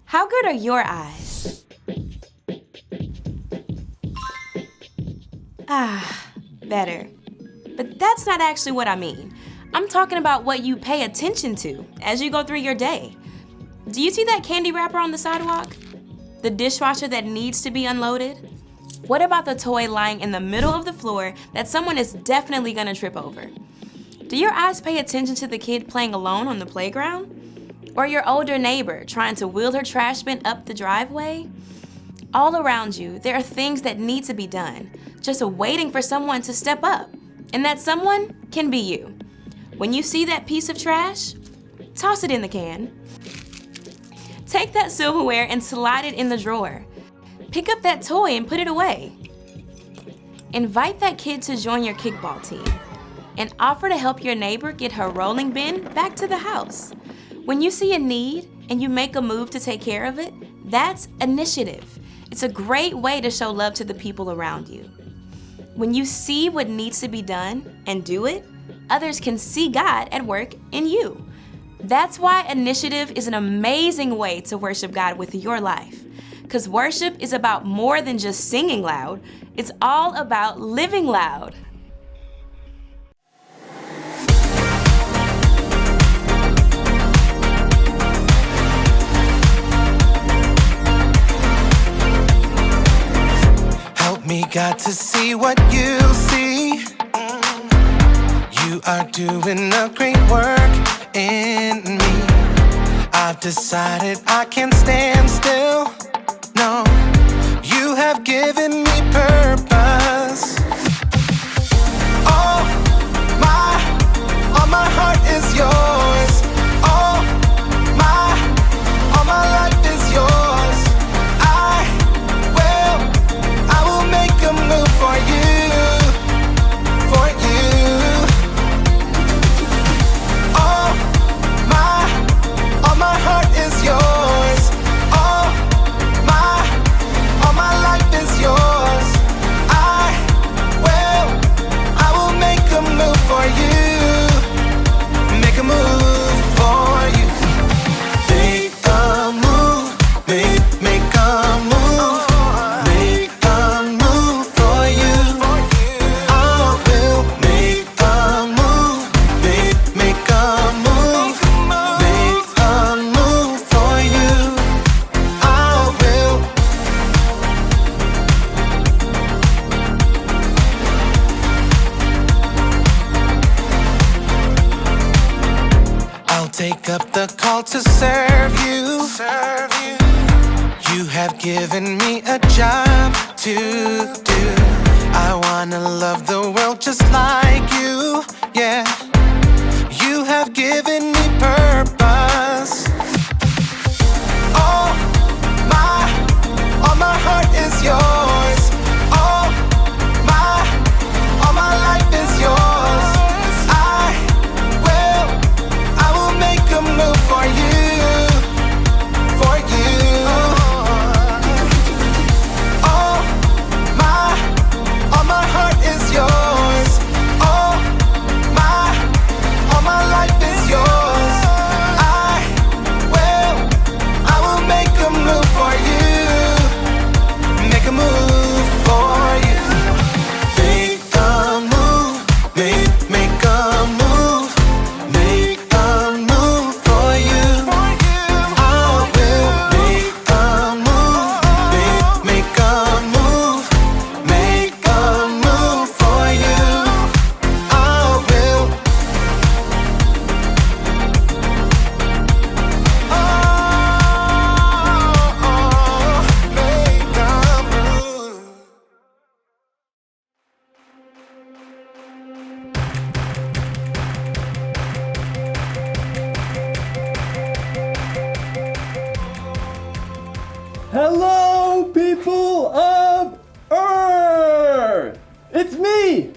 How good are your eyes? Better. But that's not actually what I mean. I'm talking about what you pay attention to as you go through your day. Do you see that candy wrapper on the sidewalk? The dishwasher that needs to be unloaded? What about the toy lying in the middle of the floor that someone is definitely gonna trip over? Do your eyes pay attention to the kid playing alone on the playground? Or your older neighbor trying to wheel her trash bin up the driveway? All around you, there are things that need to be done, just waiting for someone to step up. And that someone can be you. When you see that piece of trash, toss it in the can. Take that silverware and slide it in the drawer. Pick up that toy and put it away. Invite that kid to join your kickball team and offer to help your neighbor get her rolling bin back to the house. When you see a need and you make a move to take care of it, that's initiative. It's a great way to show love to the people around you. When you see what needs to be done and do it, others can see God at work in you. That's why initiative is an amazing way to worship God with your life. Because worship is about more than just singing loud, it's all about living loud. Help me, God, to see what you see. You are doing a great work in me. I've decided I can't stand still. No, you have given me purpose. All my heart is yours. All my life is yours. I will make a move for you, for you. All my heart is yours. All my life is yours. I will make a move for you. Make a move for you. Make a move, make a move. Make a move for you. I will make a move, make a move. Make a move for you. I will. I'll take up the call to serve you. You have given me a job to do. I wanna love the world just like you. Yeah, you have given me purpose. All my heart is yours. All my life is yours. I will make a move for you, for you. All my heart is yours. All my life is yours. I will make a move for you. Make a move for you. Make a move, make a move. Make a move for you. I will make a move, make a move. Make a move for you. I will. Make a move. Hello, people of Earth! It's me!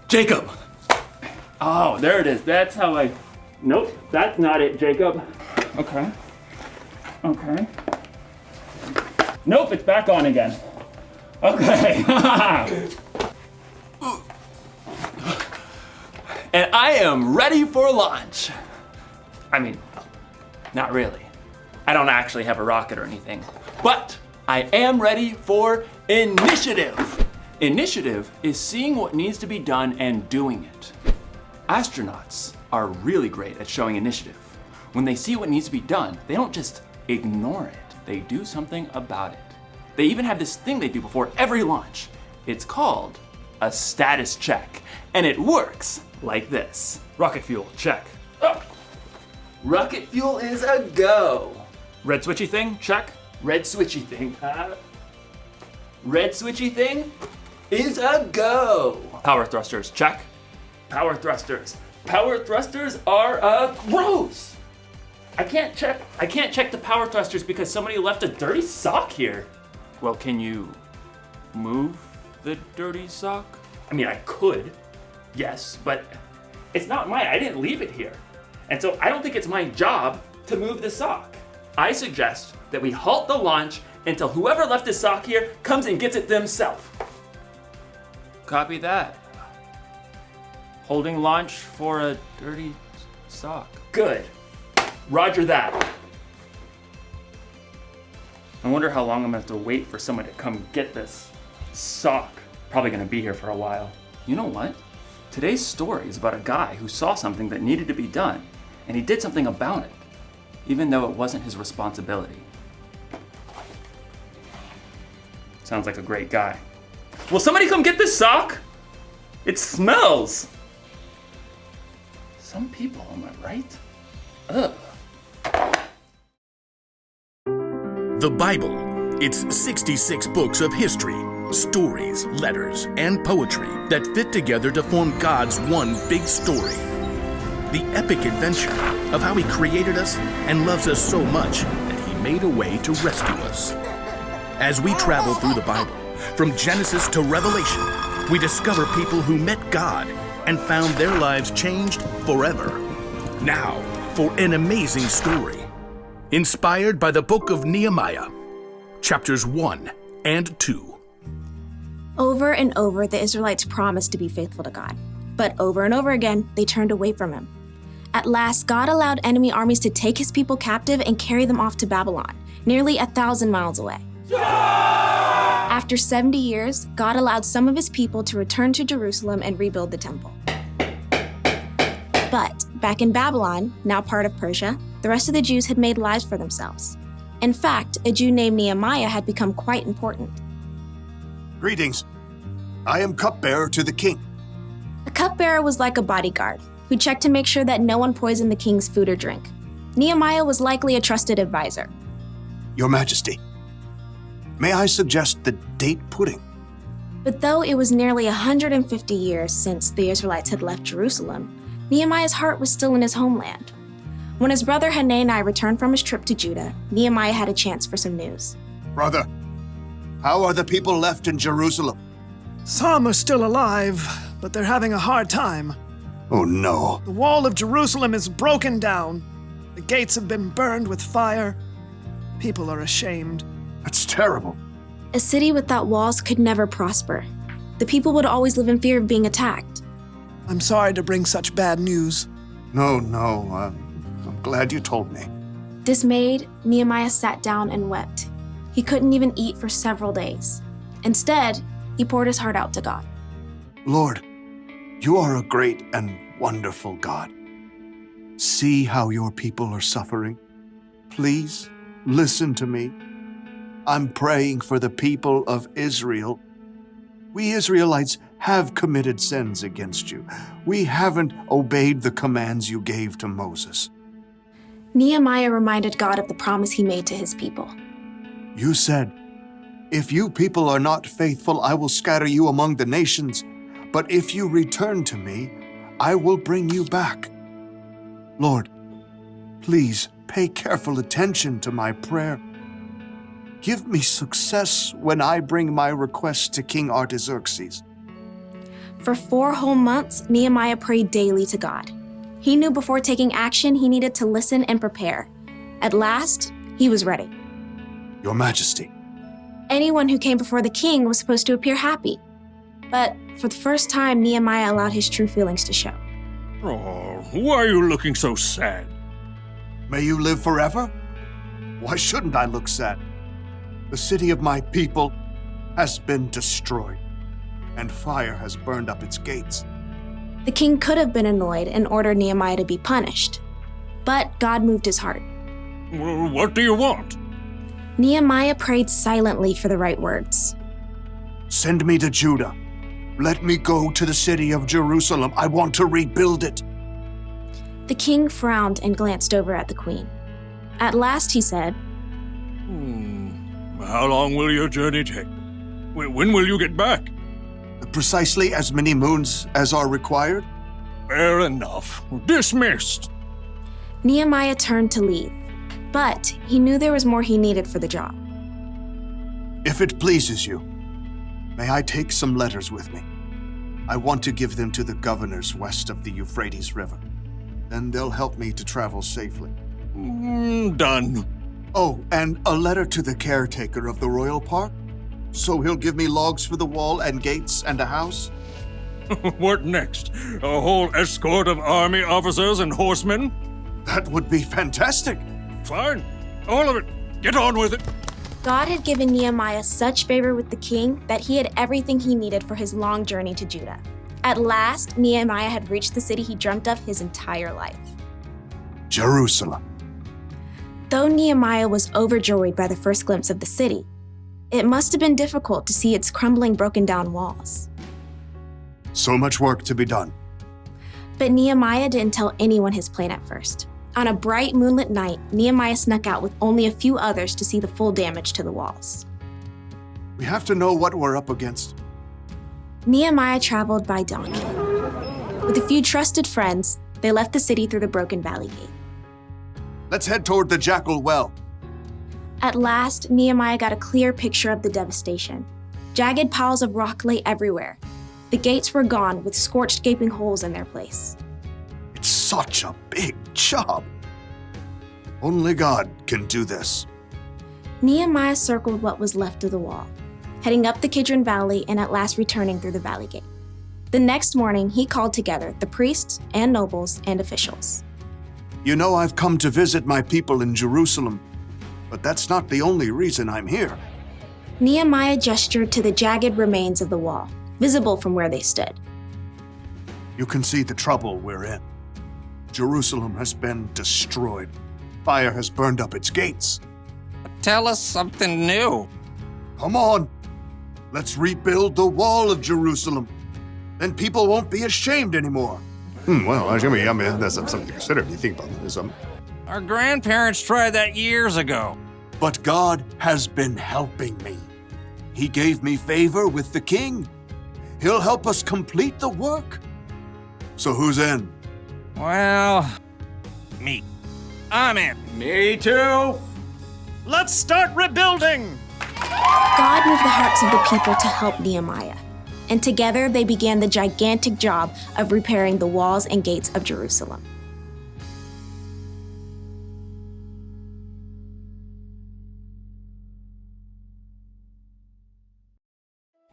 Jacob! Oh, there it is. That's how I... Nope, that's not it, Jacob. Okay. Okay. Nope, it's back on again. Okay. And I am ready for launch. I mean, Not really. I don't actually have a rocket or anything. But I am ready for initiative. Initiative is seeing what needs to be done and doing it. Astronauts are really great at showing initiative. When they see what needs to be done, they don't just ignore it. They do something about it. They even have this thing they do before every launch. It's called a status check, and it works like this. Rocket fuel, check. Oh. Rocket fuel is a go. Red switchy thing, check. Red switchy thing. Red switchy thing is a go. Power thrusters, check. Power thrusters. Power thrusters are a gross. I can't check the power thrusters because somebody left a dirty sock here. Well, can you move the dirty sock? I mean, I could, yes, but it's not mine. I didn't leave it here. And so I don't think it's my job to move the sock. I suggest that we halt the launch until whoever left the sock here comes and gets it themselves. Copy that. Holding launch for a dirty sock. Good. Roger that. I wonder how long I'm gonna have to wait for someone to come get this sock. Probably gonna be here for a while. You know what? Today's story is about a guy who saw something that needed to be done, and he did something about it, even though it wasn't his responsibility. Sounds like a great guy. Will somebody come get this sock? It smells. Some people, am I right? Ugh. The Bible. It's 66 books of history, stories, letters, and poetry that fit together to form God's one big story. The epic adventure of how He created us and loves us so much that He made a way to rescue us. As we travel through the Bible, from Genesis to Revelation, we discover people who met God and found their lives changed forever. Now, for an amazing story. Inspired by the book of Nehemiah, chapters 1 and 2. Over and over, the Israelites promised to be faithful to God. But over and over again, they turned away from Him. At last, God allowed enemy armies to take His people captive and carry them off to Babylon, nearly 1,000 miles away. After 70 years, God allowed some of His people to return to Jerusalem and rebuild the temple. But back in Babylon, now part of Persia, the rest of the Jews had made lives for themselves. In fact, a Jew named Nehemiah had become quite important. Greetings. I am cupbearer to the king. A cupbearer was like a bodyguard who checked to make sure that no one poisoned the king's food or drink. Nehemiah was likely a trusted advisor. Your Majesty, may I suggest the date pudding? But though it was nearly 150 years since the Israelites had left Jerusalem, Nehemiah's heart was still in his homeland. When his brother Hanani returned from his trip to Judah, Nehemiah had a chance for some news. Brother, how are the people left in Jerusalem? Some are still alive, but they're having a hard time. Oh no. The wall of Jerusalem is broken down. The gates have been burned with fire. People are ashamed. That's terrible. A city without walls could never prosper. The people would always live in fear of being attacked. I'm sorry to bring such bad news. No, I'm glad you told me. Dismayed, Nehemiah sat down and wept. He couldn't even eat for several days. Instead, he poured his heart out to God. Lord, you are a great and wonderful God. See how your people are suffering. Please listen to me. I'm praying for the people of Israel. We Israelites have committed sins against you. We haven't obeyed the commands you gave to Moses. Nehemiah reminded God of the promise He made to His people. You said, "If you people are not faithful, I will scatter you among the nations. But if you return to me, I will bring you back." Lord, please pay careful attention to my prayer. Give me success when I bring my request to King Artaxerxes. For 4 whole months, Nehemiah prayed daily to God. He knew before taking action, he needed to listen and prepare. At last, he was ready. Your Majesty. Anyone who came before the king was supposed to appear happy. But for the first time, Nehemiah allowed his true feelings to show. Oh, why are you looking so sad? May you live forever? Why shouldn't I look sad? The city of my people has been destroyed, and fire has burned up its gates. The king could have been annoyed and ordered Nehemiah to be punished, but God moved his heart. What do you want? Nehemiah prayed silently for the right words. Send me to Judah. Let me go to the city of Jerusalem. I want to rebuild it. The king frowned and glanced over at the queen. At last he said, How long will your journey take? When will you get back? Precisely as many moons as are required. Fair enough. Dismissed. Nehemiah turned to leave, but he knew there was more he needed for the job. If it pleases you, may I take some letters with me? I want to give them to the governors west of the Euphrates River. Then they'll help me to travel safely. Done. Oh, and a letter to the caretaker of the royal park? So he'll give me logs for the wall and gates and a house? What next? A whole escort of army officers and horsemen? That would be fantastic. Fine. All of it. Get on with it. God had given Nehemiah such favor with the king that he had everything he needed for his long journey to Judah. At last, Nehemiah had reached the city he dreamt of his entire life. Jerusalem. Though Nehemiah was overjoyed by the first glimpse of the city, it must have been difficult to see its crumbling, broken-down walls. So much work to be done. But Nehemiah didn't tell anyone his plan at first. On a bright moonlit night, Nehemiah snuck out with only a few others to see the full damage to the walls. We have to know what we're up against. Nehemiah traveled by donkey. With a few trusted friends, they left the city through the broken valley gate. Let's head toward the Jackal Well. At last, Nehemiah got a clear picture of the devastation. Jagged piles of rock lay everywhere. The gates were gone, with scorched, gaping holes in their place. It's such a big job. Only God can do this. Nehemiah circled what was left of the wall, heading up the Kidron Valley and at last returning through the valley gate. The next morning, he called together the priests and nobles and officials. You know, I've come to visit my people in Jerusalem, but that's not the only reason I'm here. Nehemiah gestured to the jagged remains of the wall, visible from where they stood. You can see the trouble we're in. Jerusalem has been destroyed. Fire has burned up its gates. Tell us something new. Come on. Let's rebuild the wall of Jerusalem. Then people won't be ashamed anymore. Well, I mean, that's something to consider if you think about this. Our grandparents tried that years ago. But God has been helping me. He gave me favor with the king. He'll help us complete the work. So who's in? Well, me. I'm in. Me too. Let's start rebuilding! God moved the hearts of the people to help Nehemiah, and together they began the gigantic job of repairing the walls and gates of Jerusalem.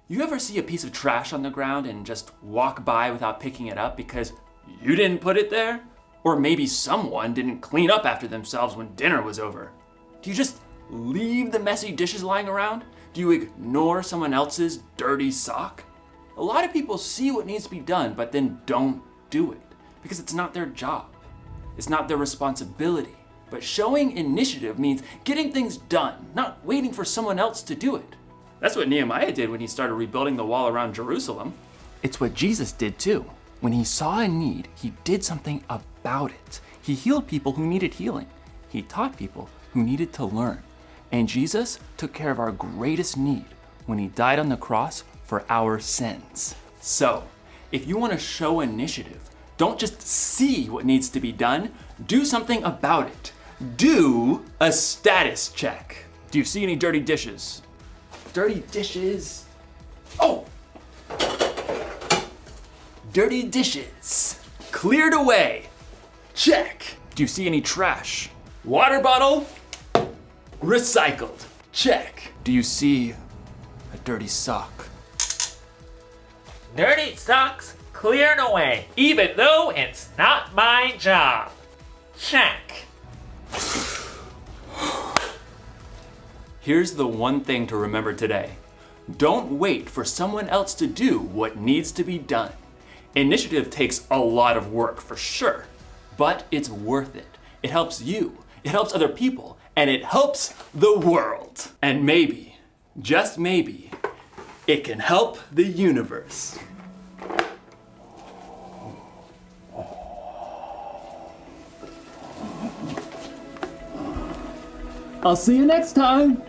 You ever see a piece of trash on the ground and just walk by without picking it up because you didn't put it there? Or maybe someone didn't clean up after themselves when dinner was over? Do you just leave the messy dishes lying around? Do you ignore someone else's dirty sock? A lot of people see what needs to be done, but then don't do it because it's not their job. It's not their responsibility. But showing initiative means getting things done, not waiting for someone else to do it. That's what Nehemiah did when he started rebuilding the wall around Jerusalem. It's what Jesus did too. When he saw a need, he did something about it. He healed people who needed healing. He taught people who needed to learn. And Jesus took care of our greatest need when he died on the cross for our sins. So, if you want to show initiative, don't just see what needs to be done, do something about it. Do a status check. Do you see any dirty dishes? Dirty dishes. Oh! Dirty dishes. Cleared away. Check. Do you see any trash? Water bottle? Recycled. Check. Do you see a dirty sock? Dirty socks cleared away, even though it's not my job. Check. Here's the one thing to remember today. Don't wait for someone else to do what needs to be done. Initiative takes a lot of work for sure, but it's worth it. It helps you, it helps other people, and it helps the world. And maybe, just maybe, it can help the universe. I'll see you next time.